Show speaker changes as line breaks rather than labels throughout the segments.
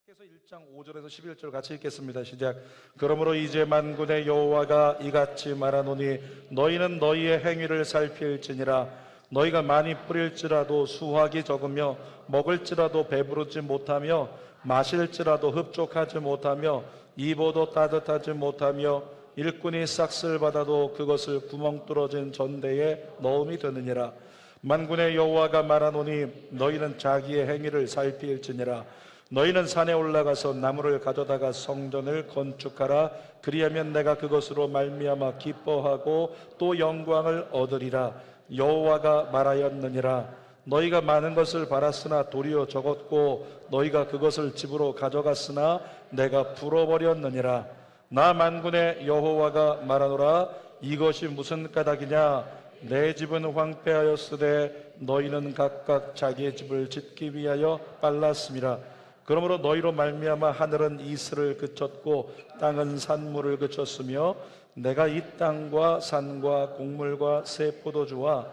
그래서 1장 5절에서 11절 같이 읽겠습니다. 시작. 그러므로 이제 만군의 여호와가 이같이 말하노니 너희는 너희의 행위를 살필지니라. 너희가 많이 뿌릴지라도 수확이 적으며 먹을지라도 배부르지 못하며 마실지라도 흡족하지 못하며 입어도 따뜻하지 못하며 일꾼이 싹쓸 받아도 그것을 구멍 뚫어진 전대에 넣음이 되느니라. 만군의 여호와가 말하노니 너희는 자기의 행위를 살필지니라. 너희는 산에 올라가서 나무를 가져다가 성전을 건축하라. 그리하면 내가 그것으로 말미암아 기뻐하고 또 영광을 얻으리라. 여호와가 말하였느니라. 너희가 많은 것을 바랐으나 도리어 적었고 너희가 그것을 집으로 가져갔으나 내가 풀어버렸느니라. 나 만군의 여호와가 말하노라. 이것이 무슨 까닭이냐? 내 집은 황폐하였으되 너희는 각각 자기의 집을 짓기 위하여 빨랐음이라. 그러므로 너희로 말미암아 하늘은 이슬을 그쳤고 땅은 산물을 그쳤으며 내가 이 땅과 산과 곡물과 새 포도주와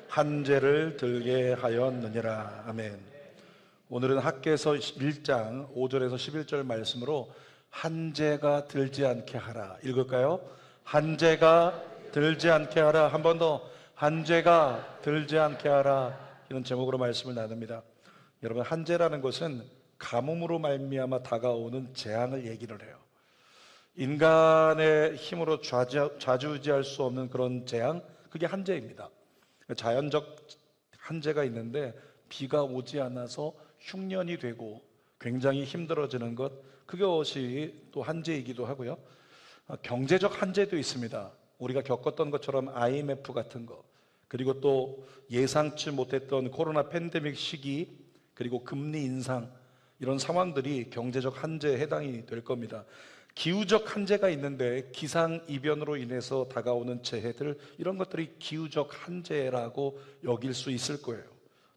한재를 들게 하였느니라. 아멘. 오늘은 학개서 1장 5절에서 11절 말씀으로 한재가 들지 않게 하라 읽을까요? 한재가 들지 않게 하라. 한 번 더. 한재가 들지 않게 하라. 이런 제목으로 말씀을 나눕니다. 여러분, 한재라는 것은 가뭄으로 말미암아 다가오는 재앙을 얘기를 해요. 인간의 힘으로 좌지우지할 수 없는 그런 재앙, 그게 한재입니다. 자연적 한재가 있는데 비가 오지 않아서 흉년이 되고 굉장히 힘들어지는 것, 그것이 또 한재이기도 하고요. 경제적 한재도 있습니다. 우리가 겪었던 것처럼 IMF 같은 거, 그리고 또 예상치 못했던 코로나 팬데믹 시기, 그리고 금리 인상, 이런 상황들이 경제적 한재에 해당이 될 겁니다. 기후적 한재가 있는데 기상이변으로 인해서 다가오는 재해들, 이런 것들이 기후적 한재라고 여길 수 있을 거예요.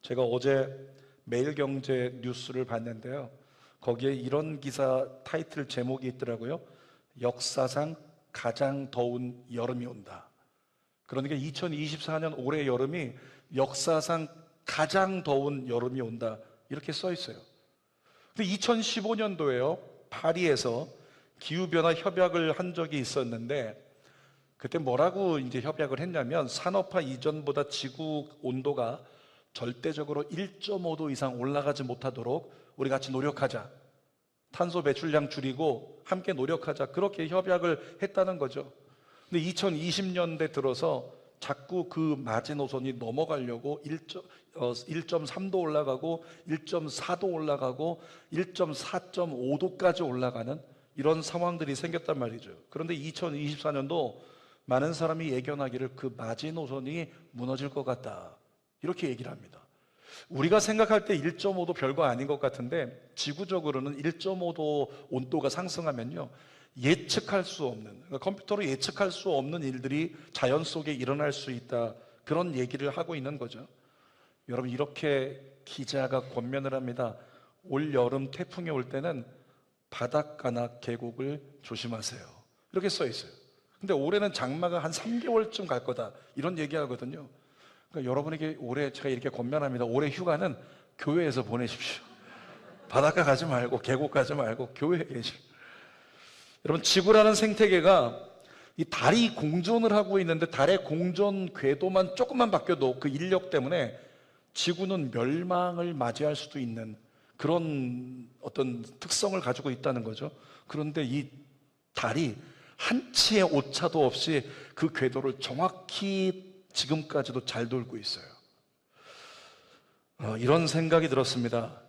제가 어제 매일경제 뉴스를 봤는데요, 거기에 이런 기사 타이틀 제목이 있더라고요. 역사상 가장 더운 여름이 온다. 그러니까 2024년 올해 여름이 역사상 가장 더운 여름이 온다, 이렇게 써 있어요. 근데 2015년도에요 파리에서 기후변화 협약을 한 적이 있었는데, 그때 뭐라고 이제 협약을 했냐면, 산업화 이전보다 지구 온도가 절대적으로 1.5도 이상 올라가지 못하도록 우리 같이 노력하자. 탄소 배출량 줄이고 함께 노력하자. 그렇게 협약을 했다는 거죠. 근데 2020년대 들어서 자꾸 그 마지노선이 넘어가려고 1.3도 올라가고 1.4도 올라가고 1.4.5도까지 올라가는 이런 상황들이 생겼단 말이죠. 그런데 2024년도 많은 사람이 예견하기를 그 마지노선이 무너질 것 같다, 이렇게 얘기를 합니다. 우리가 생각할 때 1.5도 별거 아닌 것 같은데, 지구적으로는 1.5도 온도가 상승하면요, 예측할 수 없는, 그러니까 컴퓨터로 예측할 수 없는 일들이 자연 속에 일어날 수 있다, 그런 얘기를 하고 있는 거죠. 여러분, 이렇게 기자가 권면을 합니다. 올 여름 태풍이 올 때는 바닷가나 계곡을 조심하세요, 이렇게 써 있어요. 근데 올해는 장마가 한 3개월쯤 갈 거다, 이런 얘기하거든요. 그러니까 여러분에게 올해 제가 이렇게 권면합니다. 올해 휴가는 교회에서 보내십시오. 바닷가 가지 말고 계곡 가지 말고 교회에 계십시오. 여러분, 지구라는 생태계가 이 달이 공전을 하고 있는데, 달의 공전 궤도만 조금만 바뀌어도 그 인력 때문에 지구는 멸망을 맞이할 수도 있는 그런 어떤 특성을 가지고 있다는 거죠. 그런데 이 달이 한치의 오차도 없이 그 궤도를 정확히 지금까지도 잘 돌고 있어요. 이런 생각이 들었습니다.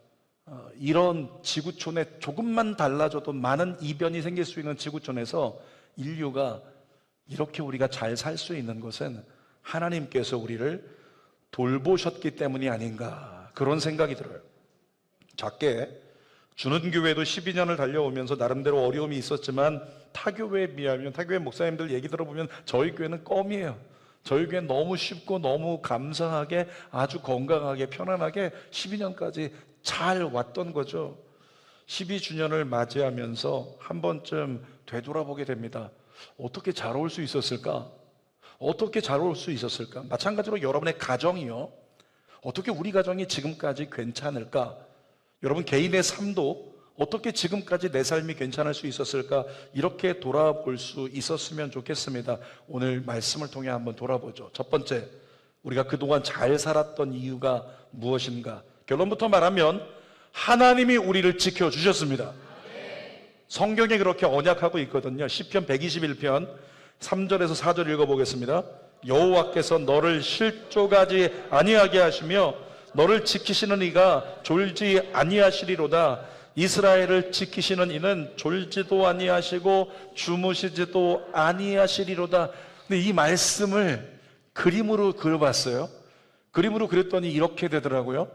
이런 지구촌에 조금만 달라져도 많은 이변이 생길 수 있는 지구촌에서 인류가 이렇게 우리가 잘 살 수 있는 것은 하나님께서 우리를 돌보셨기 때문이 아닌가, 그런 생각이 들어요. 작게 주는 교회도 12년을 달려오면서 나름대로 어려움이 있었지만, 타교회에 비하면, 타교회 목사님들 얘기 들어보면 저희 교회는 껌이에요. 저희 교회는 너무 쉽고 너무 감사하게, 아주 건강하게 편안하게 12년까지 잘 왔던 거죠. 12주년을 맞이하면서 한 번쯤 되돌아보게 됩니다. 어떻게 잘 올 수 있었을까? 어떻게 잘 올 수 있었을까? 마찬가지로 여러분의 가정이요. 어떻게 우리 가정이 지금까지 괜찮을까? 여러분 개인의 삶도 어떻게 지금까지 내 삶이 괜찮을 수 있었을까? 이렇게 돌아볼 수 있었으면 좋겠습니다. 오늘 말씀을 통해 한번 돌아보죠. 첫 번째, 우리가 그동안 잘 살았던 이유가 무엇인가? 결론부터 말하면 하나님이 우리를 지켜주셨습니다. 성경에 그렇게 언약하고 있거든요. 시편 121편 3절에서 4절 읽어보겠습니다. 여호와께서 너를 실족하지 아니하게 하시며 너를 지키시는 이가 졸지 아니하시리로다. 이스라엘을 지키시는 이는 졸지도 아니하시고 주무시지도 아니하시리로다. 근데 이 말씀을 그림으로 그려봤어요. 그림으로 그렸더니 이렇게 되더라고요.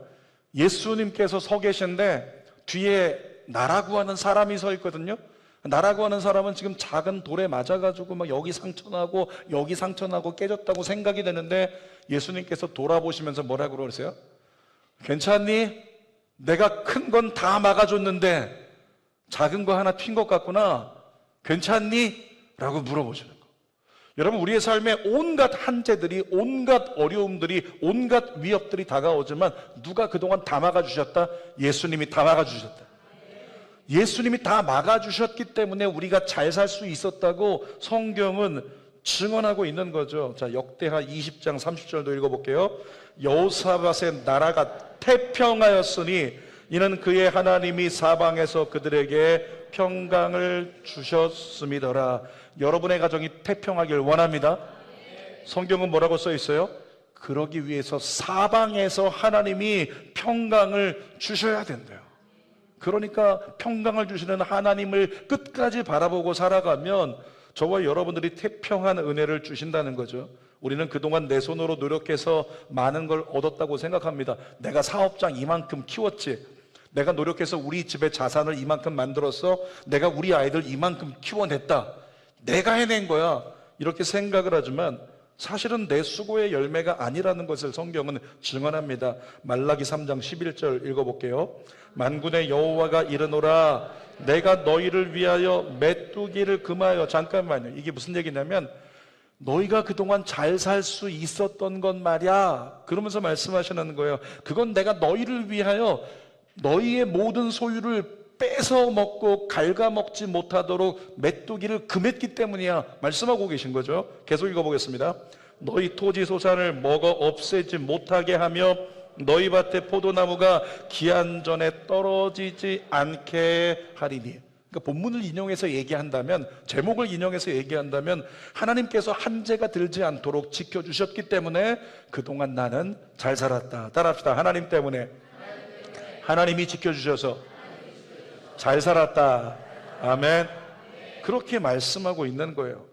예수님께서 서 계신데 뒤에 나라고 하는 사람이 서 있거든요. 나라고 하는 사람은 지금 작은 돌에 맞아가지고 막 여기 상처나고 여기 상처나고 깨졌다고 생각이 되는데 예수님께서 돌아보시면서 뭐라고 그러세요? 괜찮니? 내가 큰 건 다 막아줬는데 작은 거 하나 튄 것 같구나. 괜찮니? 라고 물어보시는 거예요. 여러분 우리의 삶에 온갖 한재들이, 온갖 어려움들이, 온갖 위협들이 다가오지만 누가 그동안 다 막아주셨다? 예수님이 다 막아주셨다. 예수님이 다 막아주셨기 때문에 우리가 잘 살 수 있었다고 성경은 증언하고 있는 거죠. 자, 역대하 20장 30절도 읽어볼게요. 여호사밧의 나라가 태평하였으니 이는 그의 하나님이 사방에서 그들에게 평강을 주셨음이더라. 여러분의 가정이 태평하길 원합니다. 성경은 뭐라고 써 있어요? 그러기 위해서 사방에서 하나님이 평강을 주셔야 된대요. 그러니까 평강을 주시는 하나님을 끝까지 바라보고 살아가면 저와 여러분들이 태평한 은혜를 주신다는 거죠. 우리는 그동안 내 손으로 노력해서 많은 걸 얻었다고 생각합니다. 내가 사업장 이만큼 키웠지, 내가 노력해서 우리 집의 자산을 이만큼 만들어서 내가 우리 아이들 이만큼 키워냈다, 내가 해낸 거야, 이렇게 생각을 하지만 사실은 내 수고의 열매가 아니라는 것을 성경은 증언합니다. 말라기 3장 11절 읽어볼게요. 만군의 여호와가 이르노라 내가 너희를 위하여 메뚜기를 금하여. 잠깐만요, 이게 무슨 얘기냐면 너희가 그동안 잘 살 수 있었던 건 말이야, 그러면서 말씀하시는 거예요. 그건 내가 너희를 위하여 너희의 모든 소유를 뺏어 먹고 갉아먹지 못하도록 메뚜기를 금했기 때문이야 말씀하고 계신 거죠. 계속 읽어보겠습니다. 너희 토지 소산을 먹어 없애지 못하게 하며 너희 밭의 포도나무가 기한 전에 떨어지지 않게 하리니. 그러니까 본문을 인용해서 얘기한다면, 제목을 인용해서 얘기한다면 하나님께서 한재가 들지 않도록 지켜주셨기 때문에 그동안 나는 잘 살았다. 따라합시다. 하나님 때문에, 하나님이 지켜주셔서 잘 살았다. 아멘. 그렇게 말씀하고 있는 거예요.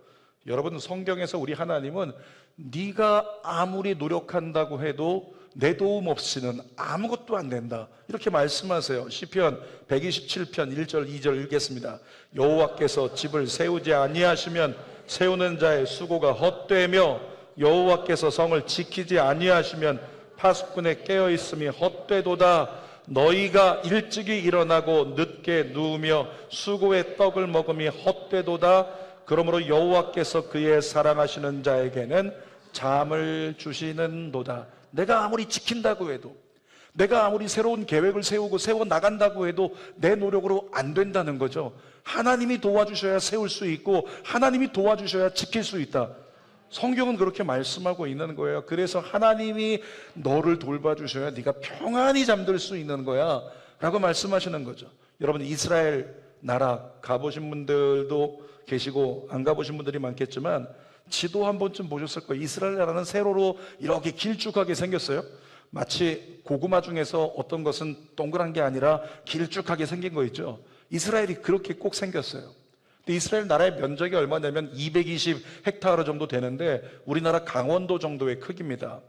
여러분, 성경에서 우리 하나님은 네가 아무리 노력한다고 해도 내 도움 없이는 아무것도 안 된다, 이렇게 말씀하세요. 시편 127편 1절 2절 읽겠습니다. 여호와께서 집을 세우지 아니하시면 세우는 자의 수고가 헛되며 여호와께서 성을 지키지 아니하시면 파수꾼의 깨어있음이 헛되도다. 너희가 일찍이 일어나고 늦게 누우며 수고의 떡을 먹음이 헛되도다. 그러므로 여호와께서 그의 사랑하시는 자에게는 잠을 주시는도다. 내가 아무리 지킨다고 해도, 내가 아무리 새로운 계획을 세우고 세워나간다고 해도 내 노력으로 안 된다는 거죠. 하나님이 도와주셔야 세울 수 있고 하나님이 도와주셔야 지킬 수 있다. 성경은 그렇게 말씀하고 있는 거예요. 그래서 하나님이 너를 돌봐주셔야 네가 평안히 잠들 수 있는 거야 라고 말씀하시는 거죠. 여러분, 이스라엘 나라 가보신 분들도 계시고 안 가보신 분들이 많겠지만 지도 한 번쯤 보셨을 거예요. 이스라엘 나라는 세로로 이렇게 길쭉하게 생겼어요. 마치 고구마 중에서 어떤 것은 동그란 게 아니라 길쭉하게 생긴 거 있죠. 이스라엘이 그렇게 꼭 생겼어요. 근데 이스라엘 나라의 면적이 얼마냐면 220헥타르 정도 되는데 우리나라 강원도 정도의 크기입니다.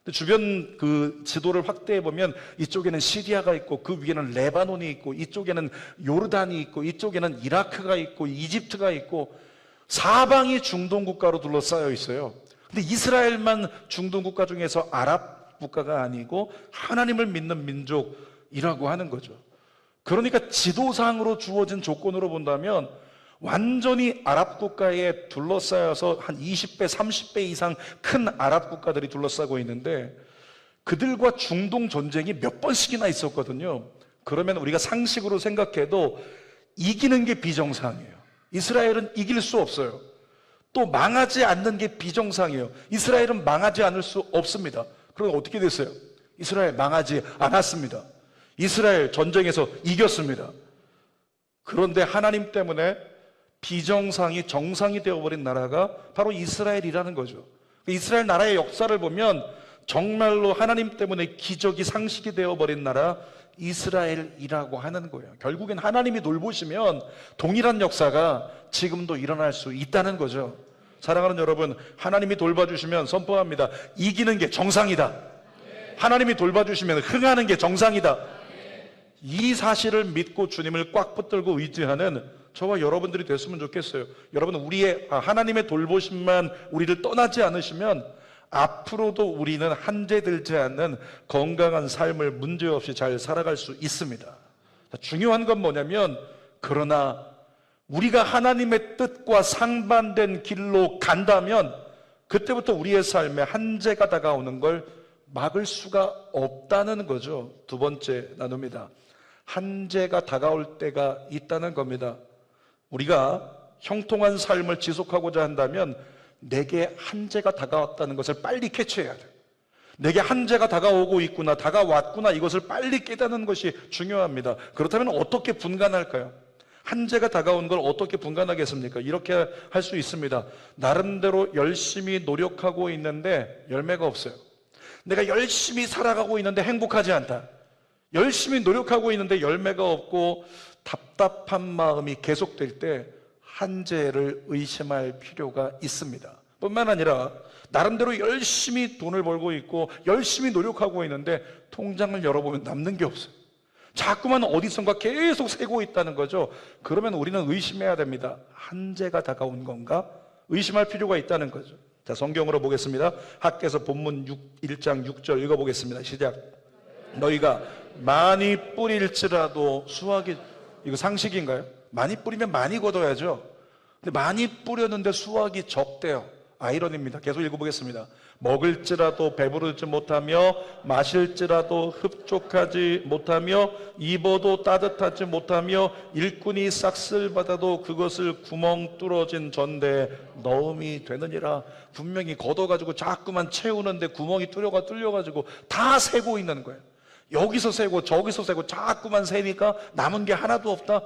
근데 주변 그 지도를 확대해 보면 이쪽에는 시리아가 있고 그 위에는 레바논이 있고 이쪽에는 요르단이 있고 이쪽에는 이라크가 있고 이집트가 있고 사방이 중동 국가로 둘러싸여 있어요. 근데 이스라엘만 중동 국가 중에서 아랍 국가가 아니고 하나님을 믿는 민족이라고 하는 거죠. 그러니까 지도상으로 주어진 조건으로 본다면 완전히 아랍 국가에 둘러싸여서 한 20배, 30배 이상 큰 아랍 국가들이 둘러싸고 있는데 그들과 중동 전쟁이 몇 번씩이나 있었거든요. 그러면 우리가 상식으로 생각해도 이기는 게 비정상이에요. 이스라엘은 이길 수 없어요. 또 망하지 않는 게 비정상이에요. 이스라엘은 망하지 않을 수 없습니다. 그럼 어떻게 됐어요? 이스라엘 망하지 않았습니다. 이스라엘 전쟁에서 이겼습니다. 그런데 하나님 때문에 비정상이 정상이 되어버린 나라가 바로 이스라엘이라는 거죠. 이스라엘 나라의 역사를 보면 정말로 하나님 때문에 기적이 상식이 되어버린 나라 이스라엘이라고 하는 거예요. 결국엔 하나님이 돌보시면 동일한 역사가 지금도 일어날 수 있다는 거죠. 사랑하는 여러분, 하나님이 돌봐주시면 선포합니다. 이기는 게 정상이다. 하나님이 돌봐주시면 흥하는 게 정상이다. 이 사실을 믿고 주님을 꽉 붙들고 의지하는 저와 여러분들이 됐으면 좋겠어요. 여러분, 하나님의 돌보심만 우리를 떠나지 않으시면 앞으로도 우리는 한재들지 않는 건강한 삶을 문제없이 잘 살아갈 수 있습니다. 중요한 건 뭐냐면, 그러나 우리가 하나님의 뜻과 상반된 길로 간다면 그때부터 우리의 삶에 한재가 다가오는 걸 막을 수가 없다는 거죠. 두 번째 나눕니다. 한재가 다가올 때가 있다는 겁니다. 우리가 형통한 삶을 지속하고자 한다면 내게 한재가 다가왔다는 것을 빨리 캐치해야 돼요. 내게 한재가 다가오고 있구나, 다가왔구나, 이것을 빨리 깨닫는 것이 중요합니다. 그렇다면 어떻게 분간할까요? 한재가 다가온 걸 어떻게 분간하겠습니까? 이렇게 할 수 있습니다. 나름대로 열심히 노력하고 있는데 열매가 없어요. 내가 열심히 살아가고 있는데 행복하지 않다. 열심히 노력하고 있는데 열매가 없고 답답한 마음이 계속될 때 한재를 의심할 필요가 있습니다. 뿐만 아니라 나름대로 열심히 돈을 벌고 있고 열심히 노력하고 있는데 통장을 열어보면 남는 게 없어요. 자꾸만 어디선가 계속 새고 있다는 거죠. 그러면 우리는 의심해야 됩니다. 한재가 다가온 건가? 의심할 필요가 있다는 거죠. 자, 성경으로 보겠습니다. 학개서 본문 1장 6절 읽어보겠습니다. 시작. 너희가 많이 뿌릴지라도 수확이, 이거 상식인가요? 많이 뿌리면 많이 거둬야죠. 근데 많이 뿌렸는데 수확이 적대요. 아이러니입니다. 계속 읽어보겠습니다. 먹을지라도 배부르지 못하며 마실지라도 흡족하지 못하며 입어도 따뜻하지 못하며 일꾼이 싹쓸 받아도 그것을 구멍 뚫어진 전대에 넣음이 되느니라. 분명히 걷어가지고 자꾸만 채우는데 구멍이 뚫려가지고 다 새고 있는 거예요. 여기서 새고 저기서 새고 자꾸만 새니까 남은 게 하나도 없다.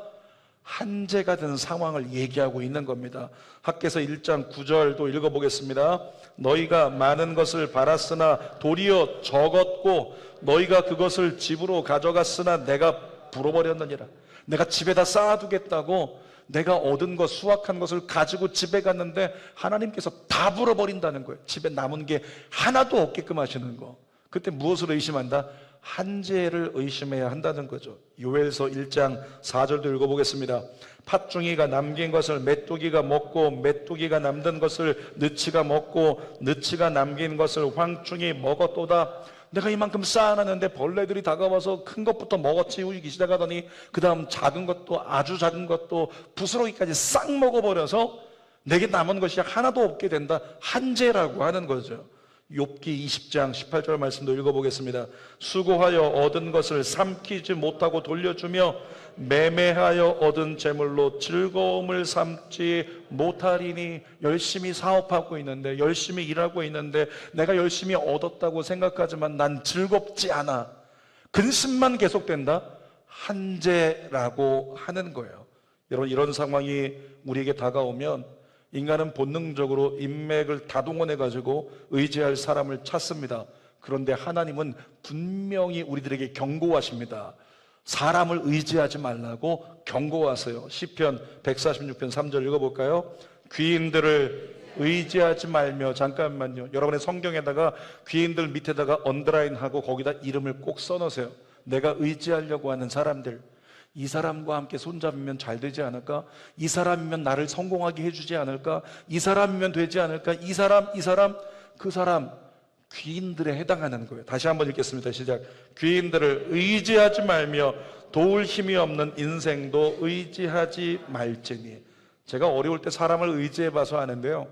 한재가 된 상황을 얘기하고 있는 겁니다. 학개서 1장 9절도 읽어보겠습니다. 너희가 많은 것을 바랐으나 도리어 적었고 너희가 그것을 집으로 가져갔으나 내가 불어버렸느니라. 내가 집에다 쌓아두겠다고 내가 얻은 것, 수확한 것을 가지고 집에 갔는데 하나님께서 다 불어버린다는 거예요. 집에 남은 게 하나도 없게끔 하시는 거. 그때 무엇을 의심한다? 한재를 의심해야 한다는 거죠. 요엘서 1장 4절도 읽어보겠습니다. 팥중이가 남긴 것을 메뚜기가 먹고 메뚜기가 남든 것을 느치가 먹고 느치가 남긴 것을 황충이 먹었도다. 내가 이만큼 쌓아놨는데 벌레들이 다가와서 큰 것부터 먹어치우기 시작하더니 그 다음 작은 것도 아주 작은 것도 부스러기까지 싹 먹어버려서 내게 남은 것이 하나도 없게 된다. 한재라고 하는 거죠. 욥기 20장 18절 말씀도 읽어보겠습니다. 수고하여 얻은 것을 삼키지 못하고 돌려주며 매매하여 얻은 재물로 즐거움을 삼지 못하리니. 열심히 사업하고 있는데 열심히 일하고 있는데 내가 열심히 얻었다고 생각하지만 난 즐겁지 않아. 근심만 계속된다. 한재라고 하는 거예요. 여러분, 이런 상황이 우리에게 다가오면 인간은 본능적으로 인맥을 다동원해가지고 의지할 사람을 찾습니다. 그런데 하나님은 분명히 우리들에게 경고하십니다. 사람을 의지하지 말라고 경고하세요. 시편 146편 3절 읽어볼까요? 귀인들을 의지하지 말며. 잠깐만요. 여러분의 성경에다가 귀인들 밑에다가 언더라인하고 거기다 이름을 꼭 써놓으세요. 내가 의지하려고 하는 사람들, 이 사람과 함께 손잡으면 잘 되지 않을까? 이 사람이면 나를 성공하게 해주지 않을까? 이 사람이면 되지 않을까? 이 사람, 그 사람, 귀인들에 해당하는 거예요. 다시 한번 읽겠습니다. 시작. 귀인들을 의지하지 말며 도울 힘이 없는 인생도 의지하지 말지니. 제가 어려울 때 사람을 의지해 봐서 아는데요,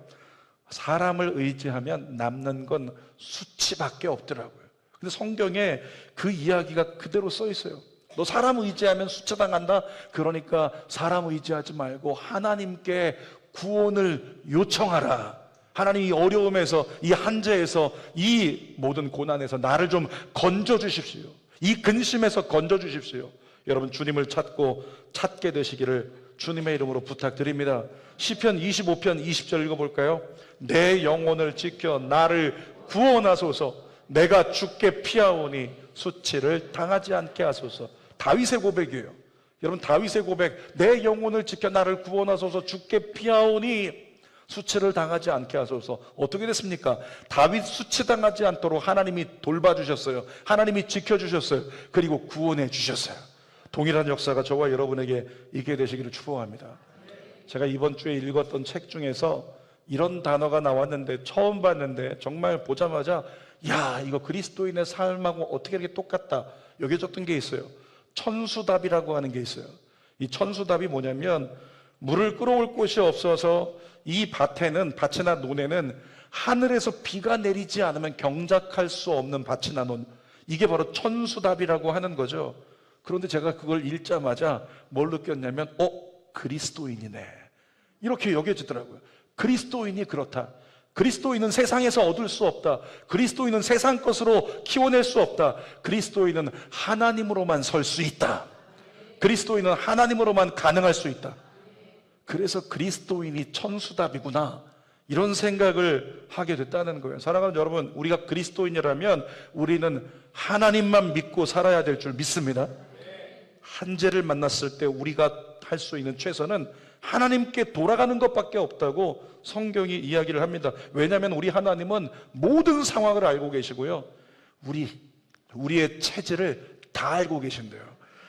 사람을 의지하면 남는 건 수치밖에 없더라고요. 근데 성경에 그 이야기가 그대로 써 있어요. 너 사람 의지하면 수치당한다. 그러니까 사람 의지하지 말고 하나님께 구원을 요청하라. 하나님 이 어려움에서, 이 한재에서, 이 모든 고난에서 나를 좀 건져주십시오. 이 근심에서 건져주십시오. 여러분, 주님을 찾게 되시기를 주님의 이름으로 부탁드립니다. 시편 25편 20절 읽어볼까요? 내 영혼을 지켜 나를 구원하소서. 내가 주께 피하오니 수치를 당하지 않게 하소서. 다윗의 고백이에요. 여러분, 다윗의 고백, 내 영혼을 지켜 나를 구원하소서. 주께 피하오니 수치를 당하지 않게 하소서. 어떻게 됐습니까? 다윗 수치당하지 않도록 하나님이 돌봐주셨어요. 하나님이 지켜주셨어요. 그리고 구원해 주셨어요. 동일한 역사가 저와 여러분에게 있게 되시기를 축복합니다. 제가 이번 주에 읽었던 책 중에서 이런 단어가 나왔는데, 처음 봤는데 정말 보자마자 야, 이거 그리스도인의 삶하고 어떻게 이렇게 똑같다 여겨졌던 게 있어요. 천수답이라고 하는 게 있어요. 이 천수답이 뭐냐면, 물을 끌어올 곳이 없어서 이 밭이나 논에는 하늘에서 비가 내리지 않으면 경작할 수 없는 밭이나 논, 이게 바로 천수답이라고 하는 거죠. 그런데 제가 그걸 읽자마자 뭘 느꼈냐면, 그리스도인이네, 이렇게 여겨지더라고요. 그리스도인이 그렇다. 그리스도인은 세상에서 얻을 수 없다. 그리스도인은 세상 것으로 키워낼 수 없다. 그리스도인은 하나님으로만 설 수 있다. 그리스도인은 하나님으로만 가능할 수 있다. 그래서 그리스도인이 천수답이구나, 이런 생각을 하게 됐다는 거예요. 사랑하는 여러분, 우리가 그리스도인이라면 우리는 하나님만 믿고 살아야 될 줄 믿습니다. 한재를 만났을 때 우리가 할 수 있는 최선은 하나님께 돌아가는 것밖에 없다고 성경이 이야기를 합니다. 왜냐하면 우리 하나님은 모든 상황을 알고 계시고요, 우리의 체질을 다 알고 계신대요.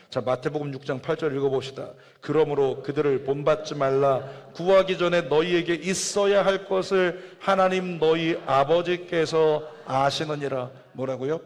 자, 마태복음 6장 8절 읽어봅시다. 그러므로 그들을 본받지 말라. 구하기 전에 너희에게 있어야 할 것을 하나님 너희 아버지께서 아시느니라. 뭐라고요?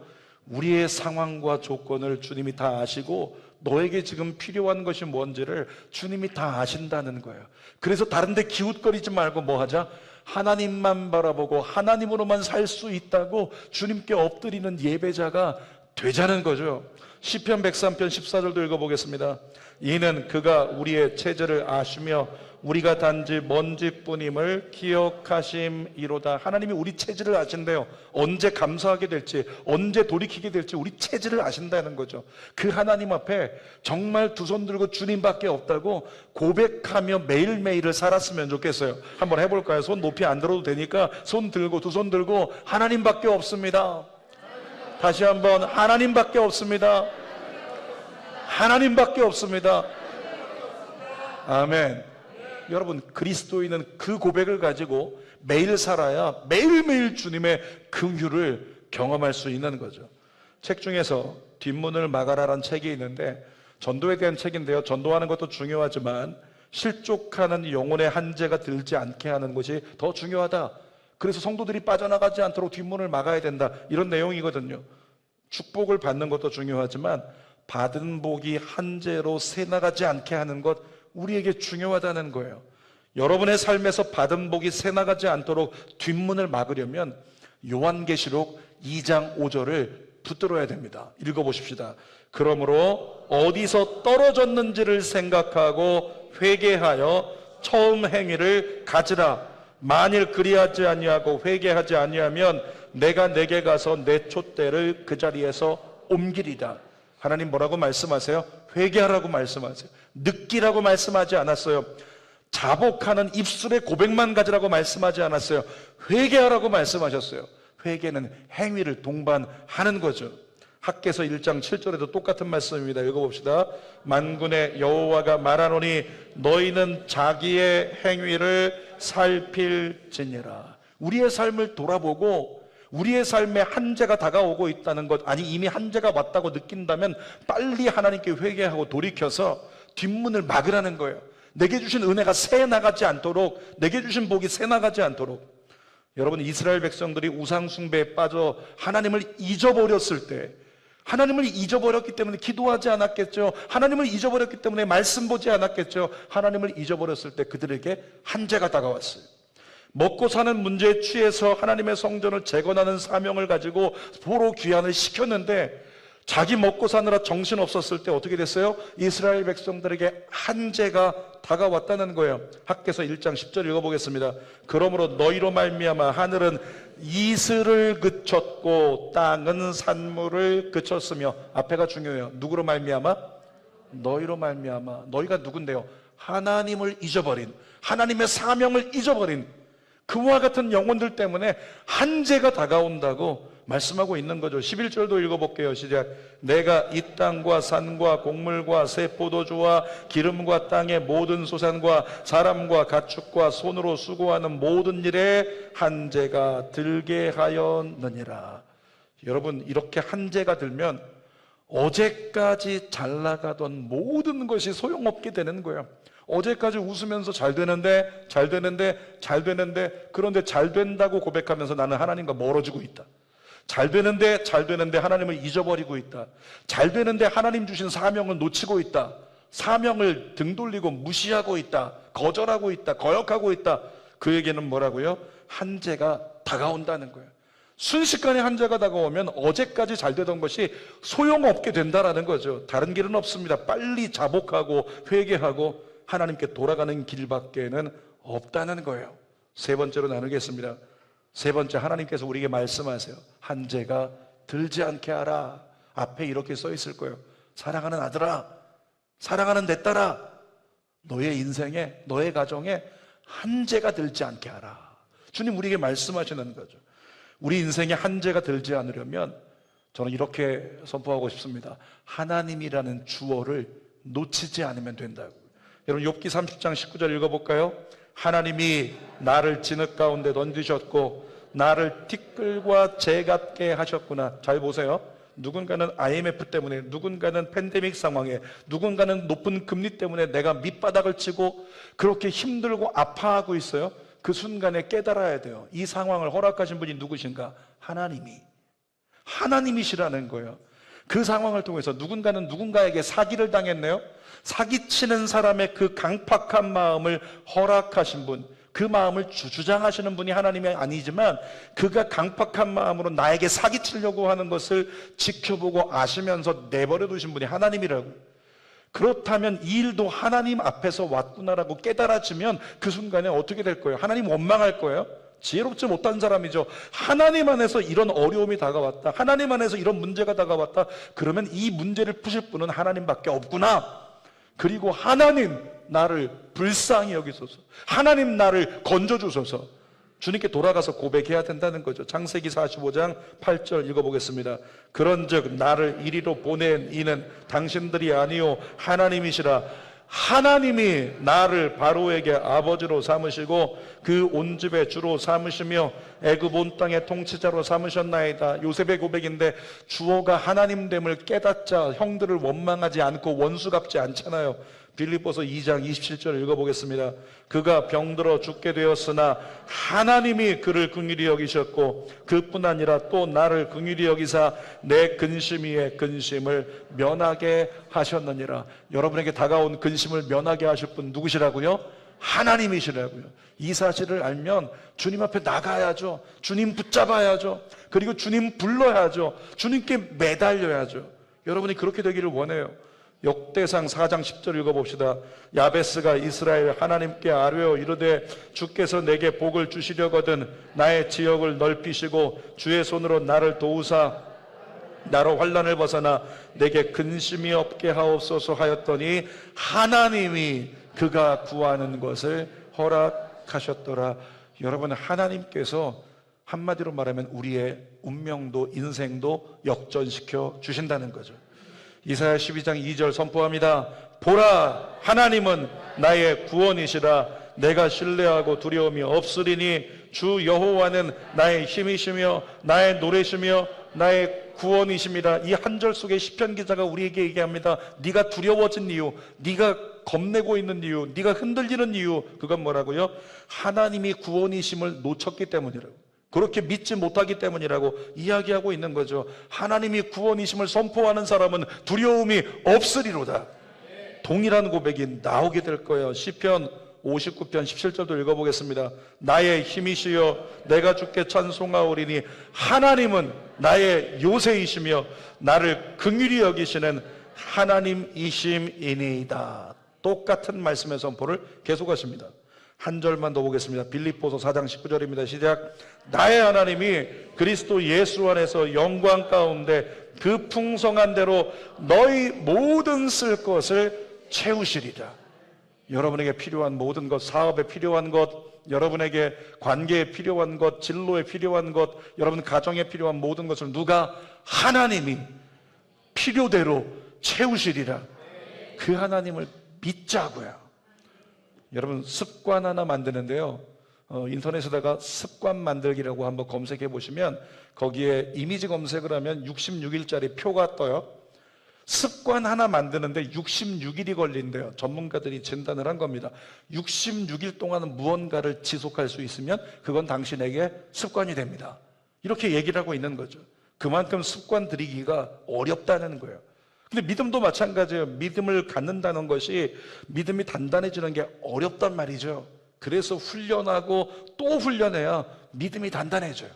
우리의 상황과 조건을 주님이 다 아시고, 너에게 지금 필요한 것이 뭔지를 주님이 다 아신다는 거예요. 그래서 다른 데 기웃거리지 말고 뭐 하자? 하나님만 바라보고 하나님으로만 살 수 있다고 주님께 엎드리는 예배자가 되자는 거죠. 시편 103편 14절도 읽어보겠습니다. 이는 그가 우리의 체질을 아시며 우리가 단지 먼지뿐임을 기억하심이로다. 하나님이 우리 체질을 아신대요. 언제 감사하게 될지, 언제 돌이키게 될지 우리 체질을 아신다는 거죠. 그 하나님 앞에 정말 두 손 들고 주님밖에 없다고 고백하며 매일매일을 살았으면 좋겠어요. 한번 해볼까요? 손 높이 안 들어도 되니까 손 들고, 두 손 들고, 하나님밖에 없습니다. 다시 한번, 하나님밖에 없습니다. 하나님밖에 없습니다. 아멘. 여러분, 그리스도인은 그 고백을 가지고 매일 살아야 매일매일 주님의 긍휼을 경험할 수 있는 거죠. 책 중에서 뒷문을 막아라라는 책이 있는데, 전도에 대한 책인데요, 전도하는 것도 중요하지만 실족하는 영혼의 한재가 들지 않게 하는 것이 더 중요하다. 그래서 성도들이 빠져나가지 않도록 뒷문을 막아야 된다, 이런 내용이거든요. 축복을 받는 것도 중요하지만 받은 복이 한재로 새나가지 않게 하는 것, 우리에게 중요하다는 거예요. 여러분의 삶에서 받은 복이 새나가지 않도록 뒷문을 막으려면 요한계시록 2장 5절을 붙들어야 됩니다. 읽어보십시다. 그러므로 어디서 떨어졌는지를 생각하고 회개하여 처음 행위를 가지라. 만일 그리하지 아니하고 회개하지 아니하면 내가 내게 가서 내 촛대를 그 자리에서 옮기리다. 하나님 뭐라고 말씀하세요? 회개하라고 말씀하세요. 느끼라고 말씀하지 않았어요. 자복하는 입술의 고백만 가지라고 말씀하지 않았어요. 회개하라고 말씀하셨어요. 회개는 행위를 동반하는 거죠. 학개서 1장 7절에도 똑같은 말씀입니다. 읽어봅시다. 만군의 여호와가 말하노니 너희는 자기의 행위를 살필지니라. 우리의 삶을 돌아보고 우리의 삶에 한재가 다가오고 있다는 것, 아니 이미 한재가 왔다고 느낀다면 빨리 하나님께 회개하고 돌이켜서 뒷문을 막으라는 거예요. 내게 주신 은혜가 새나가지 않도록, 내게 주신 복이 새나가지 않도록. 여러분, 이스라엘 백성들이 우상 숭배에 빠져 하나님을 잊어버렸을 때 하나님을 잊어버렸기 때문에 기도하지 않았겠죠. 하나님을 잊어버렸기 때문에 말씀 보지 않았겠죠. 하나님을 잊어버렸을 때 그들에게 한재가 다가왔어요. 먹고 사는 문제에 취해서 하나님의 성전을 재건하는 사명을 가지고 포로 귀환을 시켰는데 자기 먹고 사느라 정신 없었을 때 어떻게 됐어요? 이스라엘 백성들에게 한재가 다가왔다는 거예요. 학개서 1장 10절 읽어보겠습니다. 그러므로 너희로 말미암아 하늘은 이슬을 그쳤고 땅은 산물을 그쳤으며, 앞에가 중요해요. 누구로 말미암아? 너희로 말미암아. 너희가 누군데요? 하나님을 잊어버린, 하나님의 사명을 잊어버린 그와 같은 영혼들 때문에 한재가 다가온다고 말씀하고 있는 거죠. 11절도 읽어볼게요. 시작. 내가 이 땅과 산과 곡물과 새 포도주와 기름과 땅의 모든 소산과 사람과 가축과 손으로 수고하는 모든 일에 한재가 들게 하였느니라. 여러분, 이렇게 한재가 들면 어제까지 잘 나가던 모든 것이 소용없게 되는 거예요. 어제까지 웃으면서 잘 되는데 그런데 잘 된다고 고백하면서 나는 하나님과 멀어지고 있다. 잘 되는데 하나님을 잊어버리고 있다. 잘 되는데 하나님 주신 사명을 놓치고 있다. 사명을 등 돌리고 무시하고 있다. 거절하고 있다. 거역하고 있다. 그에게는 뭐라고요? 한재가 다가온다는 거예요. 순식간에 한재가 다가오면 어제까지 잘 되던 것이 소용없게 된다라는 거죠. 다른 길은 없습니다. 빨리 자복하고 회개하고 하나님께 돌아가는 길밖에는 없다는 거예요. 세 번째로 나누겠습니다. 세 번째, 하나님께서 우리에게 말씀하세요. 한재가 들지 않게 하라. 앞에 이렇게 써 있을 거예요. 사랑하는 아들아, 사랑하는 내 딸아, 너의 인생에, 너의 가정에 한재가 들지 않게 하라. 주님 우리에게 말씀하시는 거죠. 우리 인생에 한재가 들지 않으려면 저는 이렇게 선포하고 싶습니다. 하나님이라는 주어를 놓치지 않으면 된다고. 여러분, 욥기 30장 19절 읽어볼까요? 하나님이 나를 진흙 가운데 던지셨고 나를 티끌과 재 같게 하셨구나. 잘 보세요. 누군가는 IMF 때문에, 누군가는 팬데믹 상황에, 누군가는 높은 금리 때문에 내가 밑바닥을 치고 그렇게 힘들고 아파하고 있어요. 그 순간에 깨달아야 돼요. 이 상황을 허락하신 분이 누구신가? 하나님이시라는 거예요. 그 상황을 통해서 누군가는 누군가에게 사기를 당했네요. 사기치는 사람의 그 강팍한 마음을 허락하신 분, 그 마음을 주장하시는 분이 하나님이 아니지만 그가 강팍한 마음으로 나에게 사기치려고 하는 것을 지켜보고 아시면서 내버려 두신 분이 하나님이라고. 그렇다면 이 일도 하나님 앞에서 왔구나라고 깨달아지면 그 순간에 어떻게 될 거예요? 하나님 원망할 거예요? 지혜롭지 못한 사람이죠. 하나님 안에서 이런 어려움이 다가왔다, 하나님 안에서 이런 문제가 다가왔다, 그러면 이 문제를 푸실 분은 하나님밖에 없구나. 그리고 하나님 나를 불쌍히 여기소서, 하나님 나를 건져주소서, 주님께 돌아가서 고백해야 된다는 거죠. 창세기 45장 8절 읽어보겠습니다. 그런즉 나를 이리로 보낸 이는 당신들이 아니요 하나님이시라. 하나님이 나를 바로에게 아버지로 삼으시고 그 온 집의 주로 삼으시며 애굽 온 땅의 통치자로 삼으셨나이다. 요셉의 고백인데 주어가 하나님됨을 깨닫자 형들을 원망하지 않고 원수 갚지 않잖아요. 빌립보서 2장 27절 읽어보겠습니다. 그가 병들어 죽게 되었으나 하나님이 그를 긍휼히 여기셨고 그뿐 아니라 또 나를 긍휼히 여기사 내 근심 위에 근심을 면하게 하셨느니라. 여러분에게 다가온 근심을 면하게 하실 분 누구시라고요? 하나님이시라고요. 이 사실을 알면 주님 앞에 나가야죠. 주님 붙잡아야죠. 그리고 주님 불러야죠. 주님께 매달려야죠. 여러분이 그렇게 되기를 원해요. 역대상 4장 10절 읽어봅시다. 야베스가 이스라엘 하나님께 아뢰어 이르되 주께서 내게 복을 주시려거든 나의 지역을 넓히시고 주의 손으로 나를 도우사 나로 환난을 벗어나 내게 근심이 없게 하옵소서 하였더니 하나님이 그가 구하는 것을 허락하셨더라. 여러분, 하나님께서 한마디로 말하면 우리의 운명도 인생도 역전시켜 주신다는 거죠. 이사야 12장 2절 선포합니다. 보라, 하나님은 나의 구원이시라. 내가 신뢰하고 두려움이 없으리니 주 여호와는 나의 힘이시며 나의 노래시며 나의 구원이십니다. 이 한 절 속에 시편 기자가 우리에게 얘기합니다. 네가 두려워진 이유, 네가 겁내고 있는 이유, 네가 흔들리는 이유, 그건 뭐라고요? 하나님이 구원이심을 놓쳤기 때문이라고. 그렇게 믿지 못하기 때문이라고 이야기하고 있는 거죠. 하나님이 구원이심을 선포하는 사람은 두려움이 없으리로다. 동일한 고백이 나오게 될 거예요. 시편 59편 17절도 읽어보겠습니다. 나의 힘이시여 내가 주께 찬송하오리니 하나님은 나의 요새이시며 나를 긍휼히 여기시는 하나님이심이니이다. 똑같은 말씀의 선포를 계속하십니다. 한 절만 더 보겠습니다. 빌립보서 4장 19절입니다. 시작. 나의 하나님이 그리스도 예수 안에서 영광 가운데 그 풍성한 대로 너희 모든 쓸 것을 채우시리라. 여러분에게 필요한 모든 것, 사업에 필요한 것, 여러분에게 관계에 필요한 것, 진로에 필요한 것, 여러분 가정에 필요한 모든 것을 누가? 하나님이 필요대로 채우시리라. 그 하나님을 믿자고요. 여러분 습관 하나 만드는데요, 인터넷에다가 습관 만들기라고 한번 검색해 보시면 거기에 이미지 검색을 하면 66일짜리 표가 떠요. 습관 하나 만드는데 66일이 걸린대요. 전문가들이 진단을 한 겁니다. 66일 동안 무언가를 지속할 수 있으면 그건 당신에게 습관이 됩니다. 이렇게 얘기를 하고 있는 거죠. 그만큼 습관 들이기가 어렵다는 거예요. 근데 믿음도 마찬가지예요. 믿음을 갖는다는 것이, 믿음이 단단해지는 게 어렵단 말이죠. 그래서 훈련하고 또 훈련해야 믿음이 단단해져요.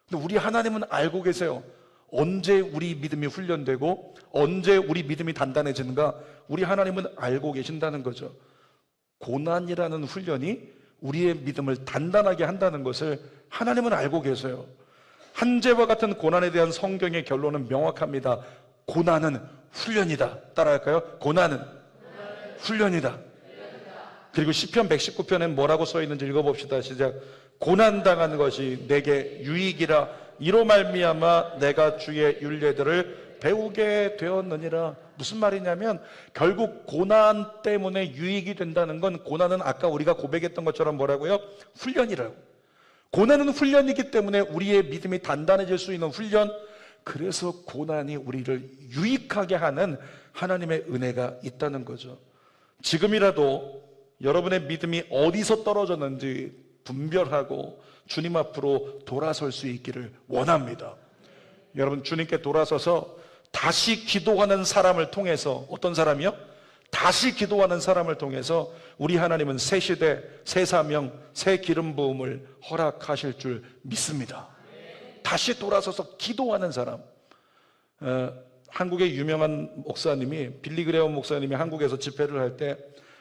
근데 우리 하나님은 알고 계세요. 언제 우리 믿음이 훈련되고 언제 우리 믿음이 단단해지는가, 우리 하나님은 알고 계신다는 거죠. 고난이라는 훈련이 우리의 믿음을 단단하게 한다는 것을 하나님은 알고 계세요. 한재와 같은 고난에 대한 성경의 결론은 명확합니다. 고난은 훈련이다. 따라할까요? 고난은 훈련이다. 그리고 시편 119편에 뭐라고 써 있는지 읽어봅시다. 시작. 고난당한 것이 내게 유익이라 이로 말미암아 내가 주의 율례들을 배우게 되었느니라. 무슨 말이냐면 결국 고난 때문에 유익이 된다는 건, 고난은 아까 우리가 고백했던 것처럼 뭐라고요? 훈련이라고. 고난은 훈련이기 때문에 우리의 믿음이 단단해질 수 있는 훈련. 그래서 고난이 우리를 유익하게 하는 하나님의 은혜가 있다는 거죠. 지금이라도 여러분의 믿음이 어디서 떨어졌는지 분별하고 주님 앞으로 돌아설 수 있기를 원합니다. 여러분, 주님께 돌아서서 다시 기도하는 사람을 통해서, 어떤 사람이요? 다시 기도하는 사람을 통해서 우리 하나님은 새 시대, 새 사명, 새 기름 부음을 허락하실 줄 믿습니다. 다시 돌아서서 기도하는 사람. 한국의 유명한 목사님이, 빌리 그레엄 목사님이 한국에서 집회를 할 때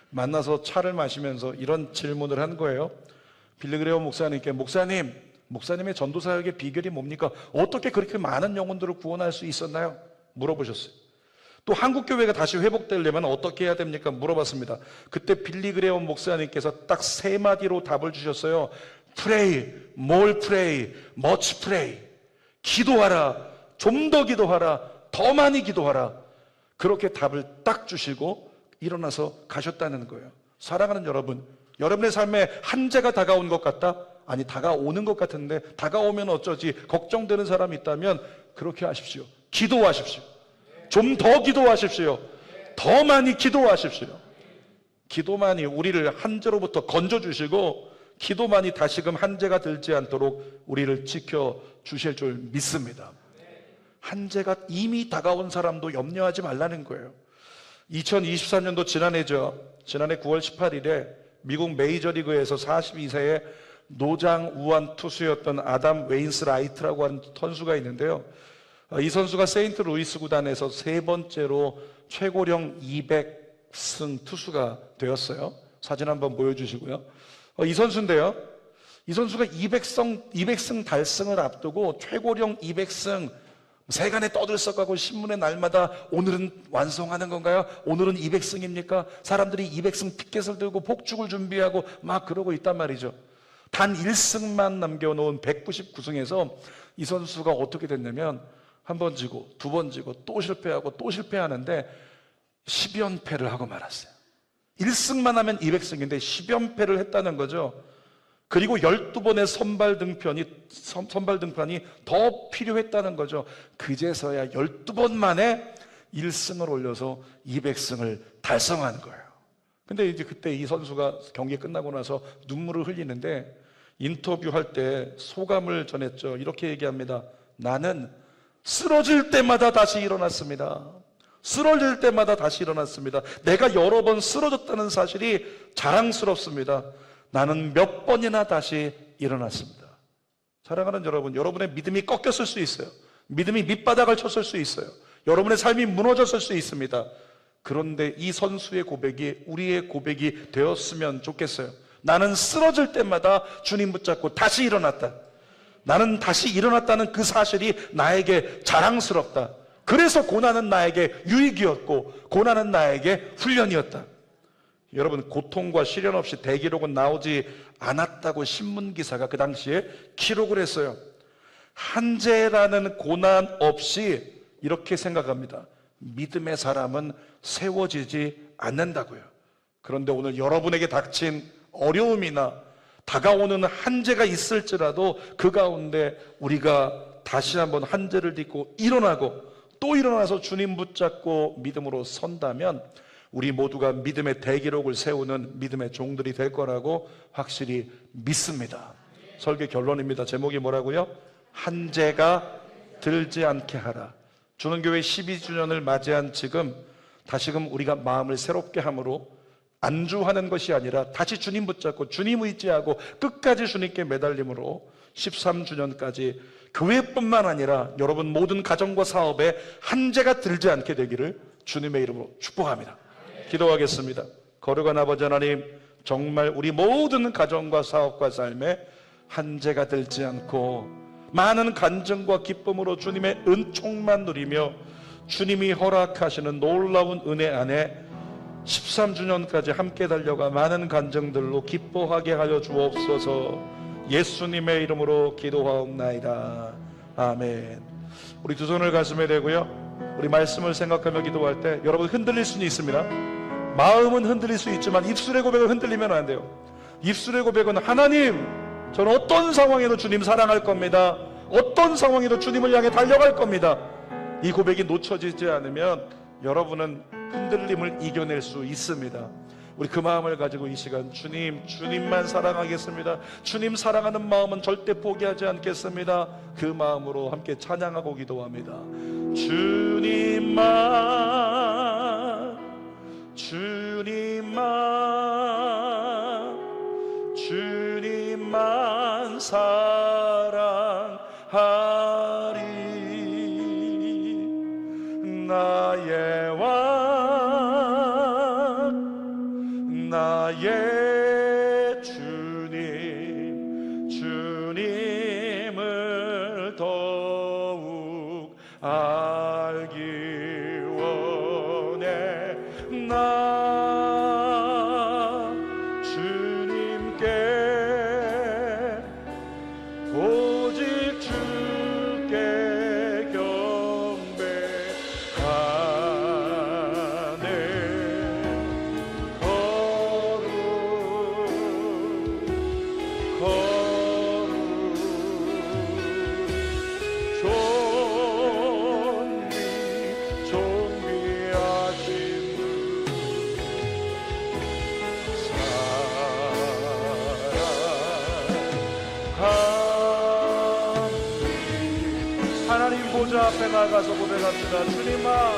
만나서 차를 마시면서 이런 질문을 한 거예요. 빌리 그레엄 목사님께, 목사님의 전도사역의 비결이 뭡니까? 어떻게 그렇게 많은 영혼들을 구원할 수 있었나요? 물어보셨어요. 또 한국교회가 다시 회복되려면 어떻게 해야 됩니까? 물어봤습니다. 그때 빌리 그레엄 목사님께서 딱 3마디로 답을 주셨어요. Pray, more pray, much pray. 기도하라, 좀 더 기도하라, 더 많이 기도하라. 그렇게 답을 딱 주시고 일어나서 가셨다는 거예요. 사랑하는 여러분, 여러분의 삶에 한재가 다가온 것 같다? 아니, 다가오는 것 같은데 다가오면 어쩌지? 걱정되는 사람이 있다면 그렇게 하십시오. 기도하십시오. 좀 더 기도하십시오. 더 많이 기도하십시오. 기도만이 우리를 한재로부터 건져주시고, 기도만이 다시금 한재가 들지 않도록 우리를 지켜주실 줄 믿습니다. 한재가 이미 다가온 사람도 염려하지 말라는 거예요. 2024년도 지난해죠. 지난해 9월 18일에 미국 메이저리그에서 42세의 노장 우완 투수였던 아담 웨인스라이트라고 하는 선수가 있는데요. 이 선수가 세인트루이스 구단에서 3번째로 최고령 200승 투수가 되었어요. 사진 한번 보여주시고요. 이 선수인데요, 이 선수가 200승 달성을 앞두고 최고령 200승 세간에 떠들썩하고 신문에 날마다 오늘은 완성하는 건가요? 오늘은 200승입니까? 사람들이 200승 티켓을 들고 폭죽을 준비하고 막 그러고 있단 말이죠. 단 1승만 남겨놓은 199승에서 이 선수가 어떻게 됐냐면, 한 번 지고 두 번 지고 또 실패하고 또 실패하는데 10연패를 하고 말았어요. 1승만 하면 200승인데 10연패를 했다는 거죠. 그리고 12번의 선발 등판이 더 필요했다는 거죠. 그제서야 12번 만에 1승을 올려서 200승을 달성한 거예요. 근데 이제 그때 이 선수가 경기 끝나고 나서 눈물을 흘리는데, 인터뷰할 때 소감을 전했죠. 이렇게 얘기합니다. 나는 쓰러질 때마다 다시 일어났습니다. 쓰러질 때마다 다시 일어났습니다. 내가 여러 번 쓰러졌다는 사실이 자랑스럽습니다. 나는 몇 번이나 다시 일어났습니다. 사랑하는 여러분, 여러분의 믿음이 꺾였을 수 있어요. 믿음이 밑바닥을 쳤을 수 있어요. 여러분의 삶이 무너졌을 수 있습니다. 그런데 이 선수의 고백이 우리의 고백이 되었으면 좋겠어요. 나는 쓰러질 때마다 주님 붙잡고 다시 일어났다. 나는 다시 일어났다는 그 사실이 나에게 자랑스럽다. 그래서 고난은 나에게 유익이었고 고난은 나에게 훈련이었다. 여러분, 고통과 시련 없이 대기록은 나오지 않았다고 신문기사가 그 당시에 기록을 했어요. 한재라는 고난 없이 이렇게 생각합니다. 믿음의 사람은 세워지지 않는다고요. 그런데 오늘 여러분에게 닥친 어려움이나 다가오는 한재가 있을지라도 그 가운데 우리가 다시 한번 한재를 딛고 일어나고 또 일어나서 주님 붙잡고 믿음으로 선다면 우리 모두가 믿음의 대기록을 세우는 믿음의 종들이 될 거라고 확실히 믿습니다. 설교 결론입니다. 제목이 뭐라고요? 한재가 들지 않게 하라. 주는교회 12주년을 맞이한 지금 다시금 우리가 마음을 새롭게 함으로 안주하는 것이 아니라 다시 주님 붙잡고 주님 의지하고 끝까지 주님께 매달림으로 13주년까지 교회뿐만 아니라 여러분 모든 가정과 사업에 한재가 들지 않게 되기를 주님의 이름으로 축복합니다. 기도하겠습니다. 거룩한 아버지 하나님, 정말 우리 모든 가정과 사업과 삶에 한재가 들지 않고 많은 간증과 기쁨으로 주님의 은총만 누리며 주님이 허락하시는 놀라운 은혜 안에 13주년까지 함께 달려가 많은 간증들로 기뻐하게 하여 주옵소서. 예수님의 이름으로 기도하옵나이다. 아멘. 우리 두 손을 가슴에 대고요, 우리 말씀을 생각하며 기도할 때 여러분 흔들릴 수는 있습니다. 마음은 흔들릴 수 있지만 입술의 고백을 흔들리면 안 돼요. 입술의 고백은 하나님, 저는 어떤 상황에도 주님 사랑할 겁니다. 어떤 상황에도 주님을 향해 달려갈 겁니다. 이 고백이 놓쳐지지 않으면 여러분은 흔들림을 이겨낼 수 있습니다. 우리 그 마음을 가지고 이 시간 주님만 사랑하겠습니다. 주님 사랑하는 마음은 절대 포기하지 않겠습니다. 그 마음으로 함께 찬양하고 기도합니다. 주님만 사랑하리. 나의 왕 나의 주님을 더욱 알기 원해. 나 주님께 오직 주께 경배하네. 하나님 보좌 앞에 나가서 고백합니다. 주님아